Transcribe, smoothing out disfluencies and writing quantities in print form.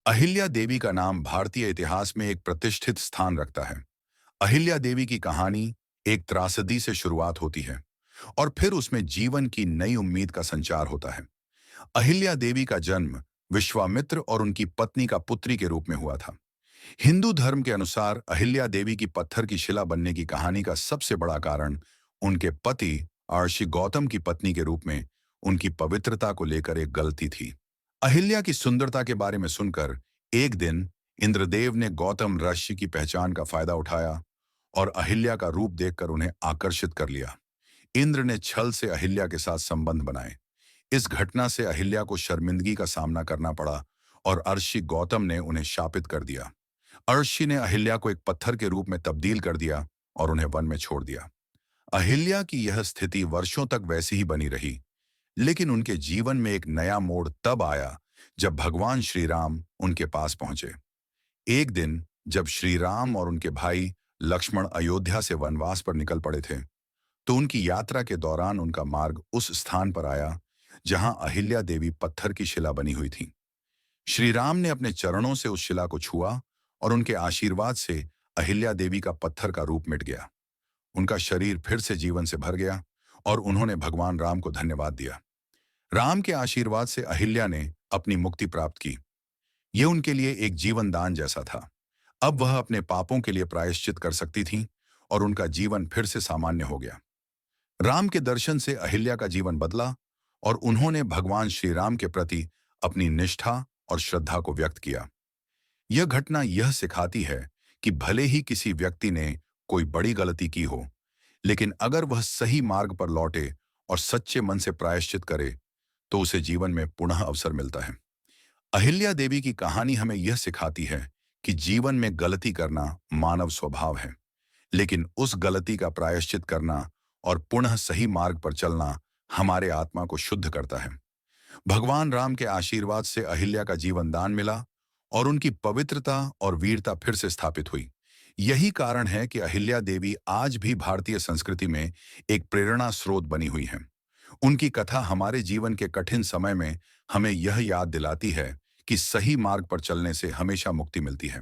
अहिल्या देवी का नाम भारतीय इतिहास में एक प्रतिष्ठित स्थान रखता है। अहिल्या देवी की कहानी एक त्रासदी से शुरुआत होती है और फिर उसमें जीवन की नई उम्मीद का संचार होता है। अहिल्या देवी का जन्म विश्वामित्र और उनकी पत्नी का पुत्री के रूप में हुआ था। हिंदू धर्म के अनुसार अहिल्या देवी की पत्थर की शिला बनने की कहानी का सबसे बड़ा कारण उनके पति महर्षि गौतम की पत्नी के रूप में उनकी पवित्रता को लेकर एक गलती थी। अहिल्या की सुंदरता के बारे में सुनकर एक दिन इंद्रदेव ने गौतम ऋषि की पहचान का फायदा उठाया और अहिल्या का रूप देखकर उन्हें आकर्षित कर लिया। इंद्र ने छल से अहिल्या के साथ संबंध बनाए। इस घटना से अहिल्या को शर्मिंदगी का सामना करना पड़ा और अर्षि गौतम ने उन्हें शापित कर दिया। अर्षि ने अहिल्या को एक पत्थर के रूप में तब्दील कर दिया और उन्हें वन में छोड़ दिया। अहिल्या की यह स्थिति वर्षों तक वैसी ही बनी रही, लेकिन उनके जीवन में एक नया मोड़ तब आया जब भगवान श्री राम उनके पास पहुंचे। एक दिन जब श्री राम और उनके भाई लक्ष्मण अयोध्या से वनवास पर निकल पड़े थे, तो उनकी यात्रा के दौरान उनका मार्ग उस स्थान पर आया जहां अहिल्या देवी पत्थर की शिला बनी हुई थी। श्री राम ने अपने चरणों से उस शिला को छुआ और उनके आशीर्वाद से अहिल्या देवी का पत्थर का रूप मिट गया। उनका शरीर फिर से जीवन से भर गया और उन्होंने भगवान राम को धन्यवाद दिया। राम के आशीर्वाद से अहिल्या ने अपनी मुक्ति प्राप्त की। यह उनके लिए एक जीवन दान जैसा था। अब वह अपने पापों के लिए प्रायश्चित कर सकती थीं और उनका जीवन फिर से सामान्य हो गया। राम के दर्शन से अहिल्या का जीवन बदला और उन्होंने भगवान श्री राम के प्रति अपनी निष्ठा और श्रद्धा को व्यक्त किया। यह घटना यह सिखाती है कि भले ही किसी व्यक्ति ने कोई बड़ी गलती की हो, लेकिन अगर वह सही मार्ग पर लौटे और सच्चे मन से प्रायश्चित करे, तो उसे जीवन में पुनः अवसर मिलता है। अहिल्या देवी की कहानी हमें यह सिखाती है कि जीवन में गलती करना मानव स्वभाव है, लेकिन उस गलती का प्रायश्चित करना और पुनः सही मार्ग पर चलना हमारे आत्मा को शुद्ध करता है। भगवान राम के आशीर्वाद से अहिल्या का जीवन दान मिला और उनकी पवित्रता और वीरता फिर से स्थापित हुई। यही कारण है कि अहिल्या देवी आज भी भारतीय संस्कृति में एक प्रेरणा स्रोत बनी हुई है। उनकी कथा हमारे जीवन के कठिन समय में हमें यह याद दिलाती है कि सही मार्ग पर चलने से हमेशा मुक्ति मिलती है।